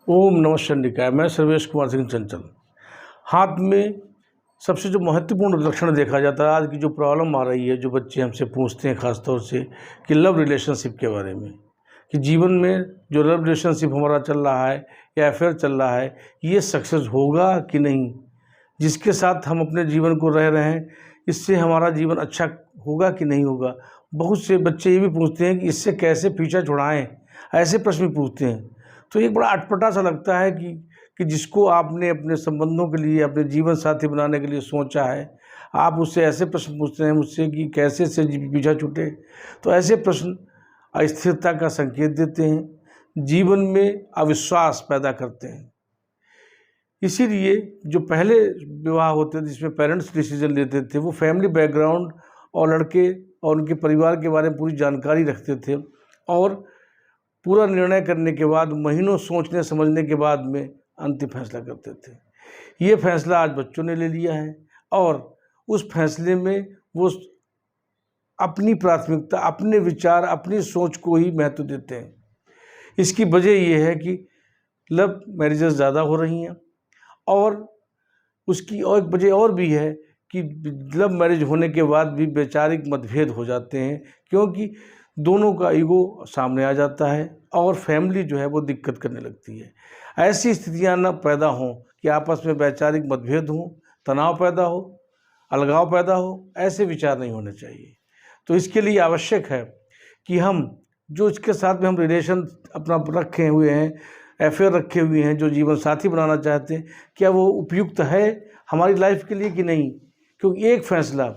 ओम नमः शिवाय। मैं सर्वेश कुमार सिंह चंचल। हाथ में सबसे जो महत्वपूर्ण लक्षण देखा जाता है, आज की जो प्रॉब्लम आ रही है, जो बच्चे हमसे पूछते हैं ख़ास तौर से कि लव रिलेशनशिप के बारे में, कि जीवन में जो लव रिलेशनशिप हमारा चल रहा है या अफेयर चल रहा है, ये सक्सेस होगा कि नहीं। जिसके साथ हम अपने जीवन को रह रहे हैं, इससे हमारा जीवन अच्छा होगा कि नहीं होगा। बहुत से बच्चे ये भी पूछते हैं कि इससे कैसे पीछा छुड़ाएं, ऐसे प्रश्न भी पूछते हैं। तो एक बड़ा अटपटा सा लगता है कि जिसको आपने अपने संबंधों के लिए, अपने जीवन साथी बनाने के लिए सोचा है, आप उससे ऐसे प्रश्न पूछते हैं मुझसे कि कैसे से पीछा छूटे। तो ऐसे प्रश्न अस्थिरता का संकेत देते हैं, जीवन में अविश्वास पैदा करते हैं। इसीलिए जो पहले विवाह होते थे जिसमें पेरेंट्स डिसीजन लेते थे, वो फैमिली बैकग्राउंड और लड़के और उनके परिवार के बारे में पूरी जानकारी रखते थे और पूरा निर्णय करने के बाद, महीनों सोचने समझने के बाद में अंतिम फैसला करते थे। ये फैसला आज बच्चों ने ले लिया है और उस फैसले में वो अपनी प्राथमिकता, अपने विचार, अपनी सोच को ही महत्व देते हैं। इसकी वजह ये है कि लव मैरिजेस ज़्यादा हो रही हैं और उसकी और एक वजह और भी है कि लव मैरिज होने के बाद भी वैचारिक मतभेद हो जाते हैं, क्योंकि दोनों का ईगो सामने आ जाता है और फैमिली जो है वो दिक्कत करने लगती है। ऐसी स्थितियां न पैदा हों कि आपस में वैचारिक मतभेद हों, तनाव पैदा हो, अलगाव पैदा हो, ऐसे विचार नहीं होने चाहिए। तो इसके लिए आवश्यक है कि हम जो इसके साथ में हम रिलेशन अपना रखे हुए हैं, अफेयर रखे हुए हैं, जो जीवन साथी बनाना चाहते हैं, क्या वो उपयुक्त है हमारी लाइफ के लिए कि नहीं। क्योंकि एक फैसला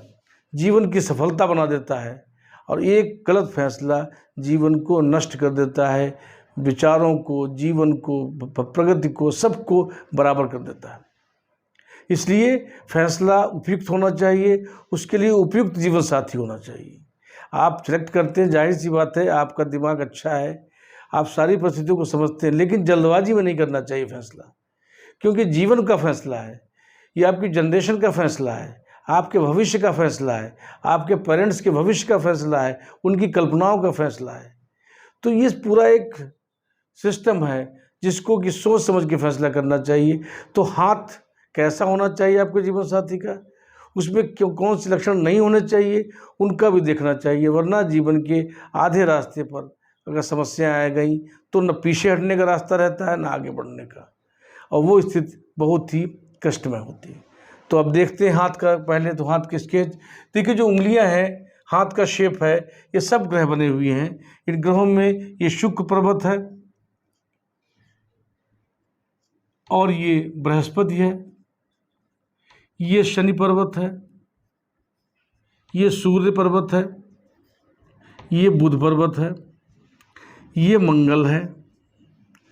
जीवन की सफलता बना देता है और एक गलत फैसला जीवन को नष्ट कर देता है, विचारों को, जीवन को, प्रगति को, सबको बराबर कर देता है। इसलिए फैसला उपयुक्त होना चाहिए, उसके लिए उपयुक्त जीवन साथी होना चाहिए। आप सेलेक्ट करते हैं, जाहिर सी बात है, आपका दिमाग अच्छा है, आप सारी परिस्थितियों को समझते हैं, लेकिन जल्दबाजी में नहीं करना चाहिए फैसला, क्योंकि जीवन का फैसला है, ये आपकी जनरेशन का फैसला है, आपके भविष्य का फैसला है, आपके पेरेंट्स के भविष्य का फैसला है, उनकी कल्पनाओं का फैसला है। तो ये पूरा एक सिस्टम है जिसको कि सोच समझ के फैसला करना चाहिए। तो हाथ कैसा होना चाहिए आपके जीवन साथी का, उसमें क्यों कौन से लक्षण नहीं होने चाहिए, उनका भी देखना चाहिए। वरना जीवन के आधे रास्ते पर अगर समस्याएं आ गई तो न पीछे हटने का रास्ता रहता है, न आगे बढ़ने का, और वो स्थिति बहुत ही कष्टमय होती है। तो अब देखते हैं हाथ का, पहले तो हाथ के स्केच देखिए। जो उंगलियां हैं, हाथ का शेप है, ये सब ग्रह बने हुए हैं। इन ग्रहों में ये शुक्र पर्वत है और ये बृहस्पति है, ये शनि पर्वत है, ये सूर्य पर्वत है, ये बुध पर्वत है, ये मंगल है,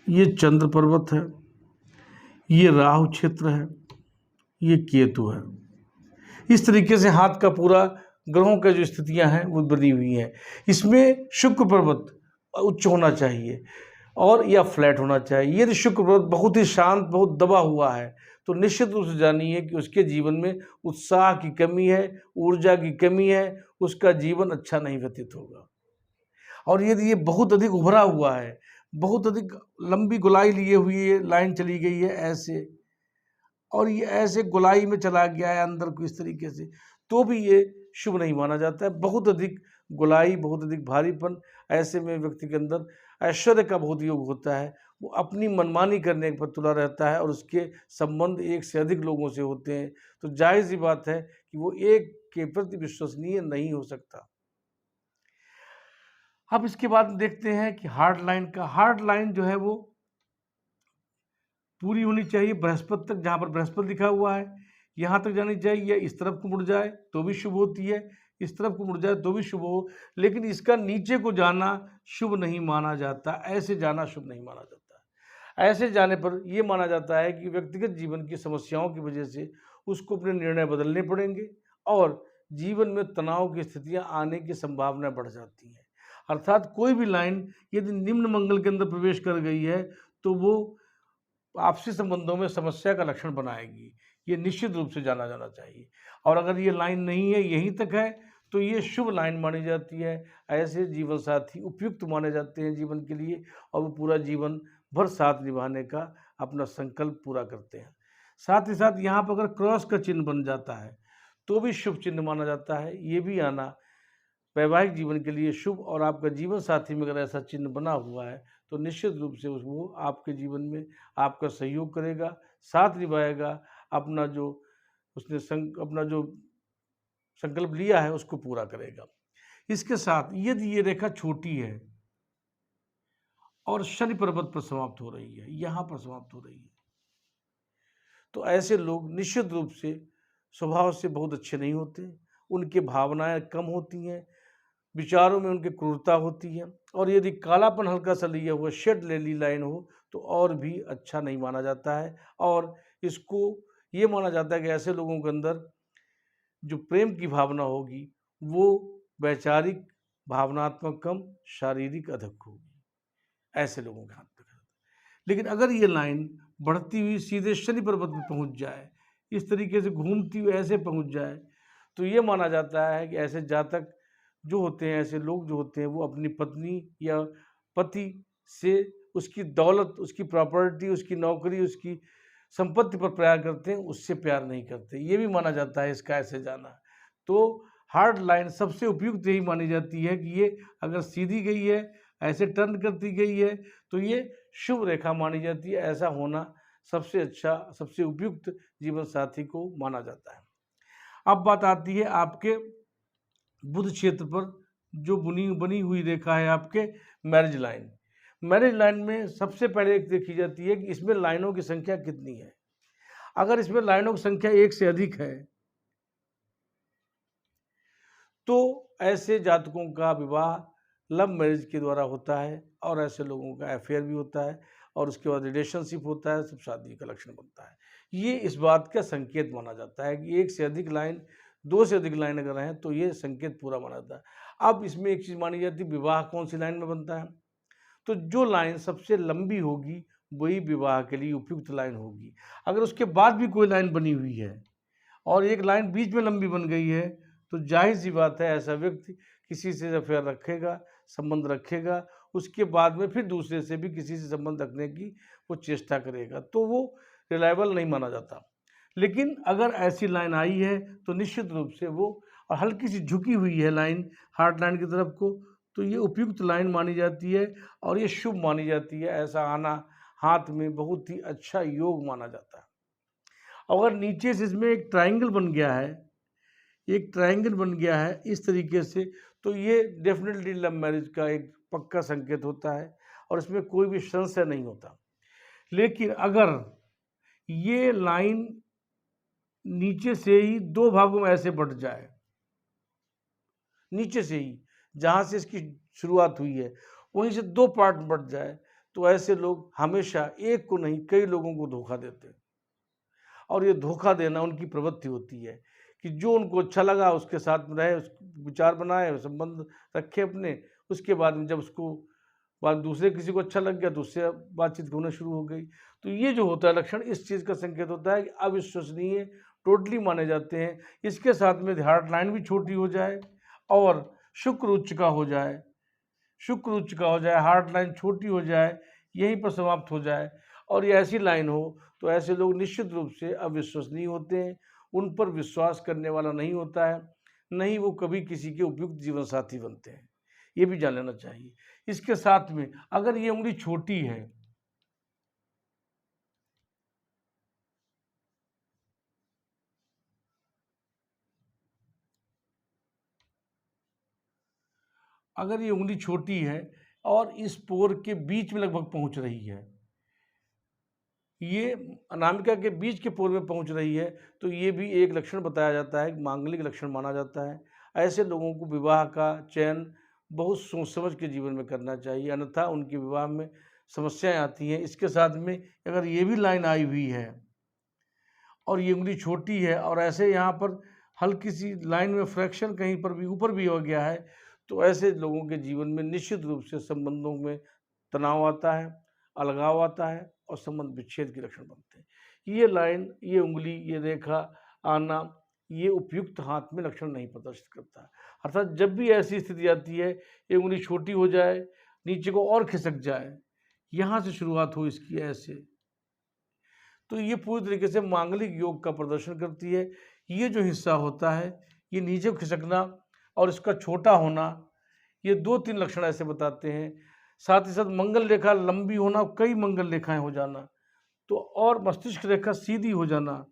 ये चंद्र पर्वत है, ये राहु क्षेत्र है, ये केतु है। इस तरीके से हाथ का पूरा ग्रहों का जो स्थितियां हैं वो बनी हुई हैं। इसमें शुक्र पर्वत उच्च होना चाहिए और या फ्लैट होना चाहिए। यदि शुक्र पर्वत बहुत ही शांत, बहुत दबा हुआ है, तो निश्चित रूप से जानिए कि उसके जीवन में उत्साह की कमी है, ऊर्जा की कमी है, उसका जीवन अच्छा नहीं व्यतीत होगा। और यदि ये बहुत अधिक उभरा हुआ है, बहुत अधिक लंबी गोलाई लिए हुई है, लाइन चली गई है ऐसे, और ये ऐसे गोलाई में चला गया है अंदर को इस तरीके से, तो भी ये शुभ नहीं माना जाता है। बहुत अधिक गोलाई, बहुत अधिक भारीपन, ऐसे में व्यक्ति के अंदर ऐश्वर्य का बहुत योग होता है। वो अपनी मनमानी करने पर तुला रहता है और उसके संबंध एक से अधिक लोगों से होते हैं। तो जाहिर सी बात है कि वो एक के प्रति विश्वसनीय नहीं हो सकता। अब इसके बाद देखते हैं कि हार्ड लाइन का, हार्ड लाइन जो है वो पूरी होनी चाहिए बृहस्पति तक। जहाँ पर बृहस्पति लिखा हुआ है यहाँ तक जानी चाहिए, या इस तरफ को मुड़ जाए तो भी शुभ होती है, इस तरफ को मुड़ जाए तो भी शुभ हो, लेकिन इसका नीचे को जाना शुभ नहीं माना जाता, ऐसे जाना शुभ नहीं माना जाता। ऐसे जाने पर यह माना जाता है कि व्यक्तिगत जीवन की समस्याओं की वजह से उसको अपने निर्णय बदलने पड़ेंगे और जीवन में तनाव की स्थितियां आने की संभावना बढ़ जाती हैं। अर्थात कोई भी लाइन यदि निम्न मंगल के अंदर प्रवेश कर गई है तो वो आपसी संबंधों में समस्या का लक्षण बनाएगी। ये निश्चित रूप से जाना जाना चाहिए। और अगर ये लाइन नहीं है, यहीं तक है, तो ये शुभ लाइन मानी जाती है। ऐसे जीवन साथी उपयुक्त माने जाते हैं जीवन के लिए और वो पूरा जीवन भर साथ निभाने का अपना संकल्प पूरा करते हैं। साथ ही साथ यहाँ पर अगर क्रॉस का चिन्ह बन जाता है तो भी शुभ चिन्ह माना जाता है। ये भी आना वैवाहिक जीवन के लिए शुभ, और आपका जीवन साथी में अगर ऐसा चिन्ह बना हुआ है तो निश्चित रूप से वो आपके जीवन में आपका सहयोग करेगा, साथ निभाएगा, अपना जो उसने अपना जो संकल्प लिया है उसको पूरा करेगा। इसके साथ यदि ये रेखा छोटी है और शनि पर्वत पर समाप्त हो रही है, यहाँ पर समाप्त हो रही है, तो ऐसे लोग निश्चित रूप से स्वभाव से बहुत अच्छे नहीं होते। उनकी भावनाएं कम होती हैं, विचारों में उनकी क्रूरता होती है, और यदि कालापन हल्का सा लिया हुआ शेड लेली लाइन हो तो और भी अच्छा नहीं माना जाता है। और इसको ये माना जाता है कि ऐसे लोगों के अंदर जो प्रेम की भावना होगी वो वैचारिक भावनात्मक कम, शारीरिक अधिक होगी, ऐसे लोगों के हाथ में। लेकिन अगर ये लाइन बढ़ती हुई सीधे शनि पर्वत में पहुंच जाए, इस तरीके से घूमती हुई ऐसे पहुंच जाए, तो ये माना जाता है कि ऐसे जातक जो होते हैं, ऐसे लोग जो होते हैं, वो अपनी पत्नी या पति से उसकी दौलत, उसकी प्रॉपर्टी, उसकी नौकरी, उसकी संपत्ति पर प्यार करते हैं, उससे प्यार नहीं करते। ये भी माना जाता है इसका ऐसे जाना। तो हार्ड लाइन सबसे उपयुक्त यही मानी जाती है कि ये अगर सीधी गई है, ऐसे टर्न करती गई है, तो ये शुभ रेखा मानी जाती है। ऐसा होना सबसे अच्छा, सबसे उपयुक्त जीवन साथी को माना जाता है। अब बात आती है आपके बुध क्षेत्र पर जो बनी हुई रेखा है आपके मैरिज लाइन। मैरिज लाइन में सबसे पहले एक देखी जाती है कि इसमें लाइनों की संख्या कितनी है। अगर इसमें लाइनों की संख्या एक से अधिक है तो ऐसे जातकों का विवाह लव मैरिज के द्वारा होता है, और ऐसे लोगों का अफेयर भी होता है, और उसके बाद रिलेशनशिप होता है, सब शादी का लक्षण बनता है। ये इस बात का संकेत माना जाता है कि एक से अधिक लाइन, दो से अधिक लाइन अगर हैं तो ये संकेत पूरा माना जाता है। अब इसमें एक चीज़ मानी जाती है, विवाह कौन सी लाइन में बनता है, तो जो लाइन सबसे लंबी होगी वही विवाह के लिए उपयुक्त लाइन होगी। अगर उसके बाद भी कोई लाइन बनी हुई है और एक लाइन बीच में लंबी बन गई है तो जाहिर सी बात है ऐसा व्यक्ति किसी से अफेयर रखेगा, संबंध रखेगा, उसके बाद में फिर दूसरे से भी किसी से संबंध रखने की वो चेष्टा करेगा, तो वो रिलायबल नहीं माना जाता। लेकिन अगर ऐसी लाइन आई है तो निश्चित रूप से वो, और हल्की सी झुकी हुई है लाइन हार्ट लाइन की तरफ को, तो ये उपयुक्त लाइन मानी जाती है और ये शुभ मानी जाती है। ऐसा आना हाथ में बहुत ही अच्छा योग माना जाता है। अगर नीचे से इसमें एक ट्रायंगल बन गया है, एक ट्रायंगल बन गया है इस तरीके से, तो ये डेफिनेटली लव मैरिज का एक पक्का संकेत होता है और इसमें कोई भी संशय नहीं होता। लेकिन अगर ये लाइन नीचे से ही दो भागों में ऐसे बढ़ जाए, नीचे से ही जहाँ से इसकी शुरुआत हुई है वहीं से दो पार्ट में बढ़ जाए, तो ऐसे लोग हमेशा एक को नहीं कई लोगों को धोखा देते हैं। और ये धोखा देना उनकी प्रवृत्ति होती है कि जो उनको अच्छा लगा उसके साथ में रहे, विचार बनाए, संबंध रखे अपने, उसके बाद में जब उसको बाद दूसरे किसी को अच्छा लग गया तो उससे बातचीत होना शुरू हो गई। तो ये जो होता है लक्षण, इस चीज़ का संकेत होता है कि अविश्वसनीय टोटली माने जाते हैं। इसके साथ में हार्ट लाइन भी छोटी हो जाए और शुक्र उच्च का हो जाए, शुक्र उच्च का हो जाए, हार्ट लाइन छोटी हो जाए, यहीं पर समाप्त हो जाए और ये ऐसी लाइन हो, तो ऐसे लोग निश्चित रूप से अविश्वसनीय होते हैं, उन पर विश्वास करने वाला नहीं होता है, नहीं वो कभी किसी के उपयुक्त जीवन साथी बनते हैं, ये भी जान लेना चाहिए। इसके साथ में अगर ये उंगली छोटी है, अगर ये उंगली छोटी है और इस पोर के बीच में लगभग पहुंच रही है, ये अनामिका के बीच के पोर में पहुंच रही है, तो ये भी एक लक्षण बताया जाता है, मांगलिक लक्षण माना जाता है। ऐसे लोगों को विवाह का चयन बहुत सोच समझ के जीवन में करना चाहिए, अन्यथा उनके विवाह में समस्याएं आती हैं। इसके साथ में अगर ये भी लाइन आई हुई है और ये उंगली छोटी है और ऐसे यहाँ पर हल्की सी लाइन में फ्रैक्शन कहीं पर भी ऊपर भी हो गया है, तो ऐसे लोगों के जीवन में निश्चित रूप से संबंधों में तनाव आता है, अलगाव आता है और संबंध विच्छेद के लक्षण बनते हैं। ये लाइन, ये उंगली, ये रेखा आना, ये उपयुक्त हाथ में लक्षण नहीं प्रदर्शित करता। अर्थात जब भी ऐसी स्थिति आती है, ये उंगली छोटी हो जाए, नीचे को और खिसक जाए, यहाँ से शुरुआत हो इसकी ऐसे। तो ये पूरी तरीके से मांगलिक योग का प्रदर्शन करती है। ये जो हिस्सा होता है ये नीचे खिसकना और इसका छोटा होना, ये 2-3 लक्षण ऐसे बताते हैं। साथ ही साथ मंगल रेखा लंबी होना, कई मंगल रेखाएं हो जाना, तो और मस्तिष्क रेखा सीधी हो जाना,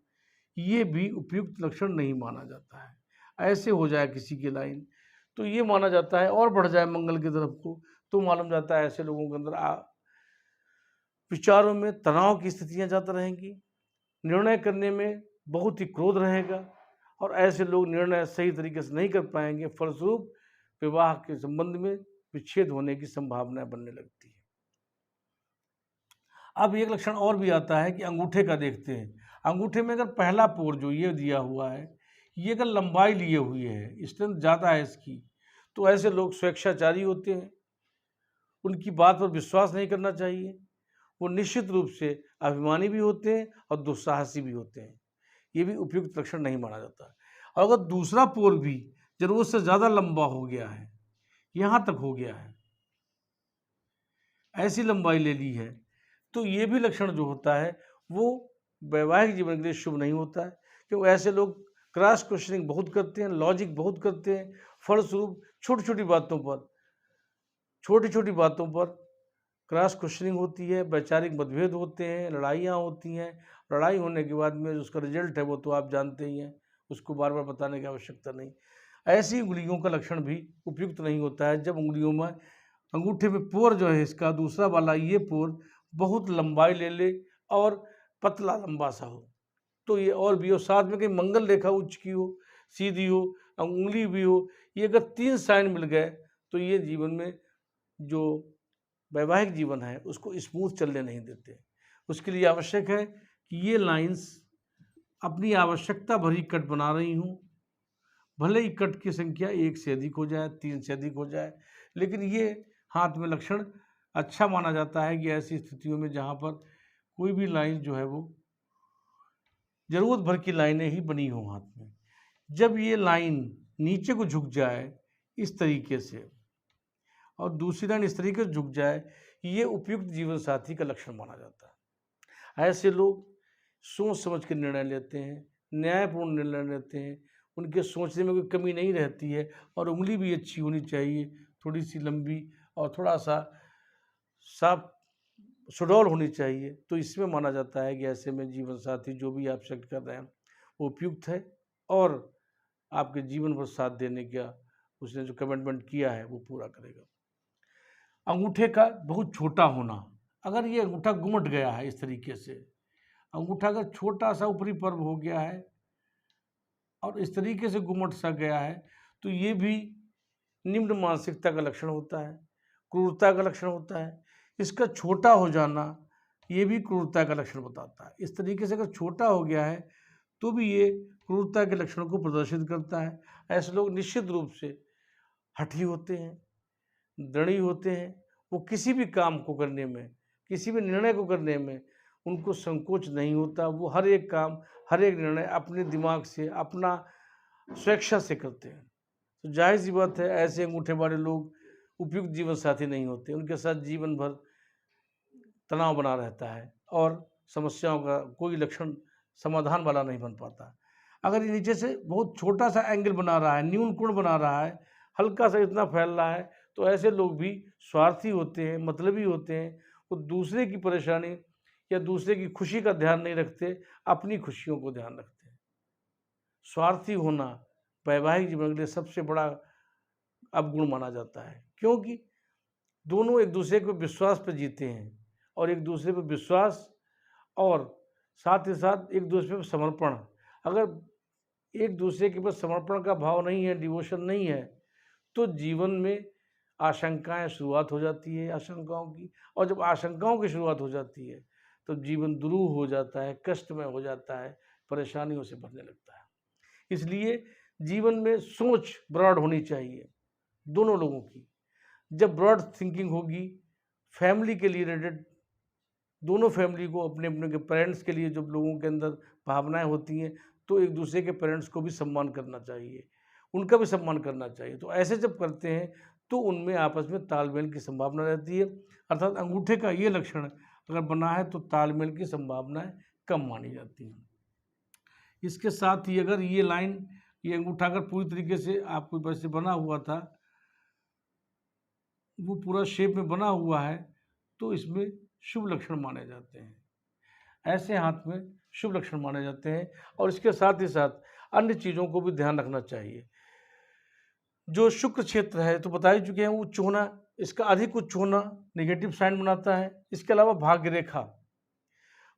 ये भी उपयुक्त लक्षण नहीं माना जाता है। ऐसे हो जाए किसी की लाइन तो ये माना जाता है, और बढ़ जाए मंगल की तरफ को तो मालूम जाता है ऐसे लोगों के अंदर विचारों में तनाव की स्थितियां ज़्यादा रहेंगी, निर्णय करने में बहुत ही क्रोध रहेगा और ऐसे लोग निर्णय सही तरीके से नहीं कर पाएंगे। फलस्वरूप विवाह के संबंध में विच्छेद होने की संभावना बनने लगती है। अब एक लक्षण और भी आता है कि अंगूठे का देखते हैं। अंगूठे में अगर पहला पोर जो ये दिया हुआ है, ये अगर लंबाई लिए हुई है, स्ट्रेंथ ज़्यादा है इसकी, तो ऐसे लोग स्वेच्छाचारी होते हैं, उनकी बात पर विश्वास नहीं करना चाहिए। वो निश्चित रूप से अभिमानी भी होते हैं और दुस्साहसी भी होते हैं। ये भी उपयुक्त लक्षण नहीं माना जाता। और अगर दूसरा पोर भी जरूरत से ज़्यादा लंबा हो गया है, यहाँ तक हो गया है, ऐसी लंबाई ले ली है, तो ये भी लक्षण जो होता है वो वैवाहिक जीवन के लिए शुभ नहीं होता है। क्योंकि ऐसे लोग क्रॉस क्वेश्चनिंग बहुत करते हैं, लॉजिक बहुत करते हैं, फलस्वरूप छोटी छोटी बातों पर क्रॉस क्वेश्चनिंग होती है, वैचारिक मतभेद होते हैं, लड़ाइयाँ होती हैं। लड़ाई होने के बाद में उसका रिजल्ट है वो तो आप जानते ही हैं, उसको बार बार बताने की आवश्यकता नहीं। ऐसी उंगलियों का लक्षण भी उपयुक्त नहीं होता है जब उंगलियों में, अंगूठे में पोर जो है इसका दूसरा वाला ये पोर बहुत लंबाई ले ले और पतला लंबा सा हो, तो ये और भी हो, साथ में कहीं मंगल रेखा उच्च की हो, सीधी हो, उंगली भी हो, ये अगर 3 साइन मिल गए तो ये जीवन में जो वैवाहिक जीवन है उसको स्मूथ चलने नहीं देते। उसके लिए आवश्यक है कि ये लाइंस अपनी आवश्यकता भरी कट बना रही हूँ, भले ही कट की संख्या 1 से अधिक हो जाए, 3 से अधिक हो जाए, लेकिन ये हाथ में लक्षण अच्छा माना जाता है कि ऐसी स्थितियों में जहाँ पर कोई भी लाइन जो है वो जरूरत भर की लाइनें ही बनी हो हाथ में, जब ये लाइन नीचे को झुक जाए इस तरीके से और दूसरी लाइन इस तरीके से झुक जाए, ये उपयुक्त जीवन साथी का लक्षण माना जाता है। ऐसे लोग सोच समझ के निर्णय लेते हैं, न्यायपूर्ण निर्णय लेते हैं, उनके सोचने में कोई कमी नहीं रहती है और उंगली भी अच्छी होनी चाहिए, थोड़ी सी लंबी और थोड़ा सा साफ सुडौल होनी चाहिए। तो इसमें माना जाता है कि ऐसे में जीवन साथी जो भी आप सेलेक्ट कर रहे हैं वो उपयुक्त है और आपके जीवन भर साथ देने का उसने जो कमिटमेंट किया है वो पूरा करेगा। अंगूठे का बहुत छोटा होना, अगर ये अंगूठा गुमट गया है इस तरीके से, अंगूठा अगर छोटा सा ऊपरी पर्व हो गया है और इस तरीके से गुमट सा गया है, तो ये भी निम्न मानसिकता का लक्षण होता है, क्रूरता का लक्षण होता है। इसका छोटा हो जाना ये भी क्रूरता का लक्षण बताता है। इस तरीके से अगर छोटा हो गया है तो भी ये क्रूरता के लक्षणों को प्रदर्शित करता है। ऐसे लोग निश्चित रूप से हठी होते हैं, दृढ़ी होते हैं, वो किसी भी काम को करने में, किसी भी निर्णय को करने में उनको संकोच नहीं होता। वो हर एक काम, हर एक निर्णय अपने दिमाग से, अपना स्वेच्छा से करते हैं। तो जाहिर सी बात है ऐसे अंगूठे वाले लोग उपयुक्त जीवन साथी नहीं होते, उनके साथ जीवन भर तनाव बना रहता है और समस्याओं का कोई लक्षण समाधान वाला नहीं बन पाता। अगर ये नीचे से बहुत छोटा सा एंगल बना रहा है, न्यून कोण बना रहा है, हल्का सा इतना फैल रहा है, तो ऐसे लोग भी स्वार्थी होते हैं, मतलबी होते हैं। वो दूसरे की परेशानी या दूसरे की खुशी का ध्यान नहीं रखते, अपनी खुशियों को ध्यान रखते हैं। स्वार्थी होना वैवाहिक जीवन के लिए सबसे बड़ा अवगुण माना जाता है, क्योंकि दोनों एक दूसरे को विश्वास पर जीते हैं और एक दूसरे पर विश्वास और साथ ही साथ एक दूसरे पर समर्पण। अगर एक दूसरे के पास समर्पण का भाव नहीं है, डिवोशन नहीं है, तो जीवन में आशंकाएं शुरुआत हो जाती है आशंकाओं की, और जब आशंकाओं की शुरुआत हो जाती है तो जीवन दुरूह हो जाता है, कष्टमय हो जाता है, परेशानियों से भरने लगता है। इसलिए जीवन में सोच ब्रॉड होनी चाहिए दोनों लोगों की। जब ब्रॉड थिंकिंग होगी फैमिली के लिए रिलेटेड, दोनों फैमिली को अपने अपने के पेरेंट्स के लिए जब लोगों के अंदर भावनाएं होती हैं, तो एक दूसरे के पेरेंट्स को भी सम्मान करना चाहिए, उनका भी सम्मान करना चाहिए। तो ऐसे जब करते हैं तो उनमें आपस में तालमेल की संभावना रहती है। अर्थात अंगूठे का ये लक्षण अगर बना है तो तालमेल की संभावनाएं कम मानी जाती हैं। इसके साथ ही अगर ये लाइन, ये अंगूठा अगर पूरी तरीके से आपको वैसे बना हुआ था, वो पूरा शेप में बना हुआ है, तो इसमें शुभ लक्षण माने जाते हैं। ऐसे हाथ में शुभ लक्षण माने जाते हैं। और इसके साथ ही साथ अन्य चीज़ों को भी ध्यान रखना चाहिए। जो शुक्र क्षेत्र है तो बता ही चुके हैं, उच्च होना, इसका अधिक उच्च होना नेगेटिव साइन बनाता है। इसके अलावा भाग्य रेखा,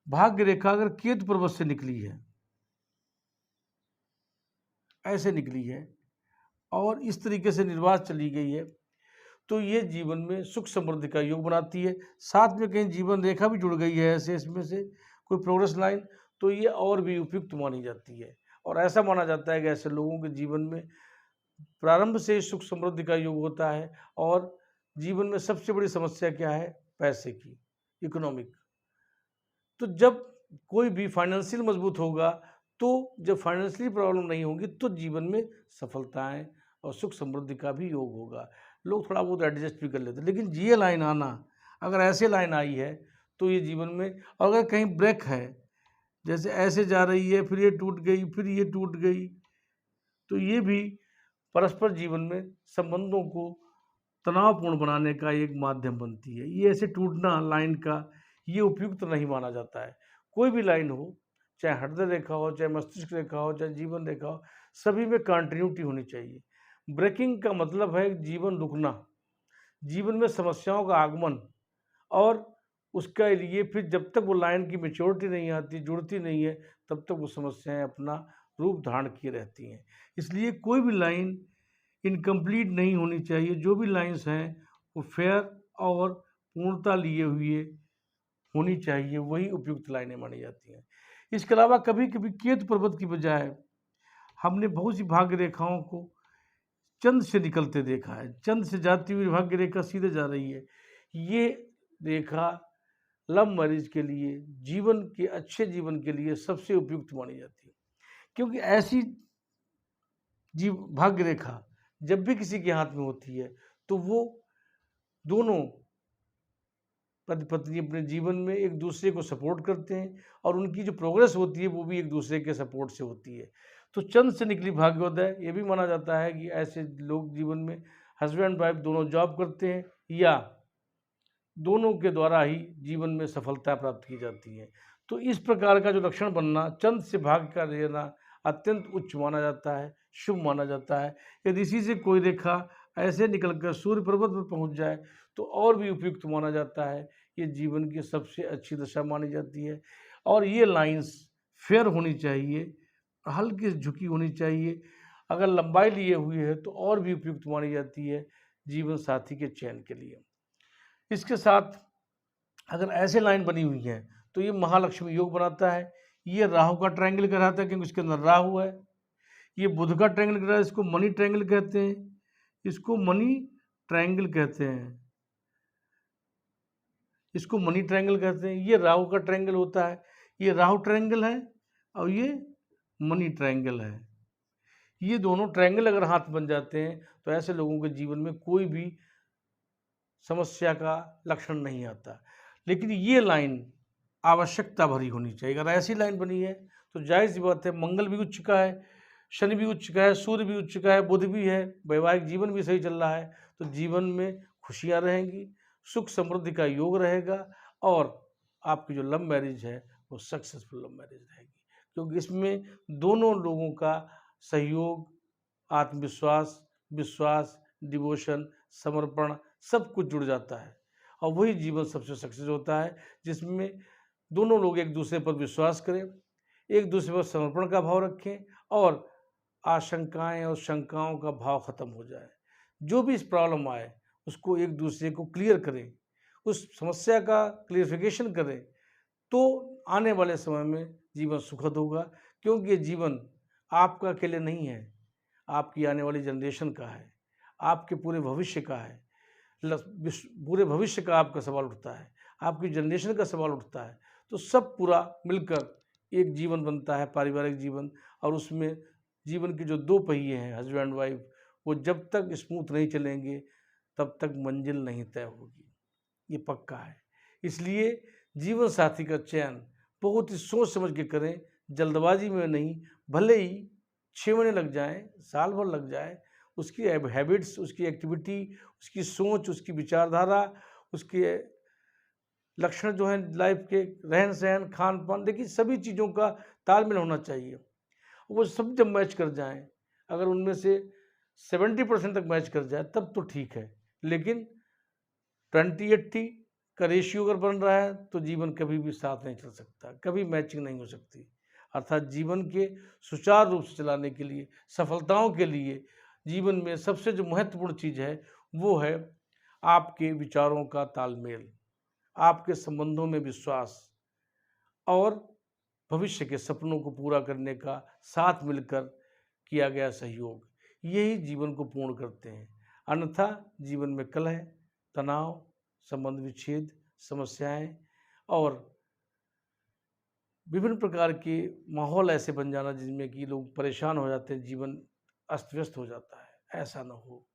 भाग्य रेखा अगर केतु पर्वत से निकली है, ऐसे निकली है और इस तरीके से निर्वात चली गई है, तो ये जीवन में सुख समृद्धि का योग बनाती है। साथ में कहीं जीवन रेखा भी जुड़ गई है ऐसे, इसमें से कोई प्रोग्रेस लाइन, तो ये और भी उपयुक्त मानी जाती है। और ऐसा माना जाता है कि ऐसे लोगों के जीवन में प्रारंभ से ही सुख समृद्धि का योग होता है। और जीवन में सबसे बड़ी समस्या क्या है? पैसे की, इकोनॉमिक। तो जब कोई भी फाइनेंशियल मजबूत होगा, तो जब फाइनेंशियली प्रॉब्लम नहीं होगी, तो जीवन में सफलताएं और सुख समृद्धि का भी योग होगा। लोग थोड़ा बहुत एडजस्ट भी कर लेते हैं। लेकिन ये लाइन आना, अगर ऐसे लाइन आई है तो ये जीवन में, अगर कहीं ब्रेक है, जैसे ऐसे जा रही है, फिर ये टूट गई, फिर ये टूट गई, तो ये भी परस्पर जीवन में संबंधों को तनावपूर्ण बनाने का एक माध्यम बनती है। ये ऐसे टूटना लाइन का, ये उपयुक्त नहीं माना जाता है। कोई भी लाइन हो, चाहे हृदय रेखा हो, चाहे मस्तिष्क रेखा हो, चाहे जीवन रेखा हो, सभी में कंटिन्यूटी होनी चाहिए। ब्रेकिंग का मतलब है जीवन रुकना, जीवन में समस्याओं का आगमन, और उसके लिए फिर जब तक वो लाइन की मैच्योरिटी नहीं आती, जुड़ती नहीं है, तब तक वो समस्याएं अपना रूप धारण किए रहती हैं। इसलिए कोई भी लाइन इनकम्प्लीट नहीं होनी चाहिए। जो भी लाइंस हैं वो फेयर और पूर्णता लिए हुए होनी चाहिए, वही उपयुक्त लाइनें मानी जाती हैं। इसके अलावा कभी कभी केतु पर्वत की बजाय हमने बहुत सी भाग्य रेखाओं को चंद्र से निकलते देखा है। चंद्र से जाती हुई भाग्य रेखा सीधे जा रही है। ये रेखा लव मैरिज के लिए, जीवन के अच्छे जीवन के लिए सबसे उपयुक्त मानी जाती है। क्योंकि ऐसी भाग्य रेखा जब भी किसी के हाथ में होती है, तो वो दोनों पति पत्नी अपने जीवन में एक दूसरे को सपोर्ट करते हैं, और उनकी जो प्रोग्रेस होती है वो भी एक दूसरे के सपोर्ट से होती है। तो चंद्र से निकली भाग्योदय, ये भी माना जाता है कि ऐसे लोग जीवन में हस्बैंड वाइफ दोनों जॉब करते हैं, या दोनों के द्वारा ही जीवन में सफलता प्राप्त की जाती है। तो इस प्रकार का जो लक्षण बनना, चंद्र से भाग्य का रहना अत्यंत उच्च माना जाता है, शुभ माना जाता है। यदि इसी से कोई रेखा ऐसे निकलकर सूर्य पर्वत पर पहुंच जाए तो और भी उपयुक्त माना जाता है। ये जीवन की सबसे अच्छी दशा मानी जाती है। और ये लाइंस फेयर होनी चाहिए, हल्की झुकी होनी चाहिए। अगर लंबाई लिए हुई है तो और भी उपयुक्त मानी जाती है जीवन साथी के चयन के लिए। इसके साथ अगर ऐसे लाइन बनी हुई है तो ये महालक्ष्मी योग बनाता है। ये राहु का ट्रायंगल कहलाता है, क्योंकि इसके अंदर राहु है। ये बुध का ट्रायंगल कहलाता है, इसको मनी ट्रायंगल कहते हैं, इसको मनी ट्रायंगल कहते हैं, इसको मनी ट्रायंगल कहते हैं। ये राहु का ट्रायंगल होता है, ये राहु ट्रायंगल है और ये मनी ट्रायंगल है। ये दोनों ट्रायंगल अगर हाथ बन जाते हैं तो ऐसे लोगों के जीवन में कोई भी समस्या का लक्षण नहीं आता। लेकिन ये लाइन आवश्यकता भरी होनी चाहिए। अगर ऐसी लाइन बनी है तो जाहिर सी बात है, मंगल भी उच्च का है, शनि भी उच्च का है, सूर्य भी उच्च का है, बुध भी है, वैवाहिक जीवन भी सही चल रहा है, तो जीवन में खुशियाँ रहेंगी, सुख समृद्धि का योग रहेगा, और आपकी जो लव मैरिज है वो सक्सेसफुल लव मैरिज रहेगी। क्योंकि इसमें दोनों लोगों का सहयोग, आत्मविश्वास, विश्वास, डिवोशन, समर्पण सब कुछ जुड़ जाता है, और वही जीवन सबसे सक्सेस होता है जिसमें दोनों लोग एक दूसरे पर विश्वास करें, एक दूसरे पर समर्पण का भाव रखें, और आशंकाएं और शंकाओं का भाव खत्म हो जाए। जो भी इस प्रॉब्लम आए उसको एक दूसरे को क्लियर करें, उस समस्या का क्लियरिफिकेशन करें, तो आने वाले समय में जीवन सुखद होगा। क्योंकि ये जीवन आपका अकेले नहीं है, आपकी आने वाली जनरेशन का है, आपके पूरे भविष्य का है। पूरे भविष्य का आपका सवाल उठता है, आपकी जनरेशन का सवाल उठता है, तो सब पूरा मिलकर एक जीवन बनता है, पारिवारिक जीवन। और उसमें जीवन के जो दो पहिए हैं हस्बैंड वाइफ, वो जब तक स्मूथ नहीं चलेंगे, तब तक मंजिल नहीं तय होगी, ये पक्का है। इसलिए जीवन साथी का चयन बहुत ही सोच समझ के करें, जल्दबाजी में नहीं। भले ही 6 महीने लग जाएं, साल भर लग जाए, उसकी हैबिट्स, उसकी एक्टिविटी, उसकी सोच, उसकी विचारधारा, उसके लक्षण जो हैं लाइफ के, रहन सहन, खान पान, देखिए सभी चीज़ों का तालमेल होना चाहिए। वो सब जब मैच कर जाएं, अगर उनमें से 70% तक मैच कर जाए तब तो ठीक है, लेकिन 20-80 का रेशियो अगर बन रहा है तो जीवन कभी भी साथ नहीं चल सकता, कभी मैचिंग नहीं हो सकती। अर्थात जीवन के सुचारू रूप से चलाने के लिए, सफलताओं के लिए जीवन में सबसे जो महत्वपूर्ण चीज़ है वो है आपके विचारों का तालमेल, आपके संबंधों में विश्वास और भविष्य के सपनों को पूरा करने का साथ मिलकर किया गया सहयोग, यही जीवन को पूर्ण करते हैं। अन्यथा जीवन में कलह, तनाव, संबंध विच्छेद, समस्याएं और विभिन्न प्रकार के माहौल ऐसे बन जाना जिनमें कि लोग परेशान हो जाते हैं, जीवन अस्त-व्यस्त हो जाता है। ऐसा ना हो।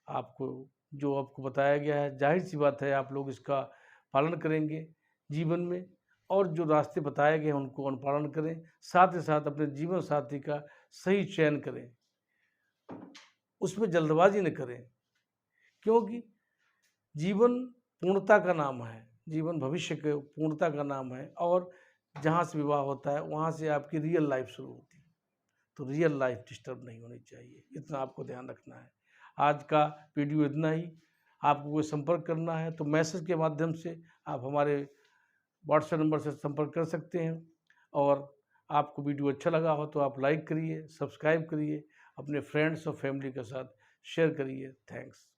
आपको जो आपको बताया गया है, ज़ाहिर-सी बात है आप लोग इसका पालन करेंगे जीवन में, और जो रास्ते बताए गए हैं उनको अनुपालन करें। साथ ही साथ अपने जीवन साथी का सही चयन करें, उसमें जल्दबाजी न करें, क्योंकि जीवन पूर्णता का नाम है, जीवन भविष्य के पूर्णता का नाम है, और जहाँ से विवाह होता है वहाँ से आपकी रियल लाइफ शुरू होती है। तो रियल लाइफ डिस्टर्ब नहीं होनी चाहिए, इतना आपको ध्यान रखना है। आज का वीडियो इतना ही। आपको कोई संपर्क करना है तो मैसेज के माध्यम से आप हमारे व्हाट्सएप नंबर से संपर्क कर सकते हैं। और आपको वीडियो अच्छा लगा हो तो आप लाइक करिए, सब्सक्राइब करिए, अपने फ्रेंड्स और फैमिली के साथ शेयर करिए। थैंक्स।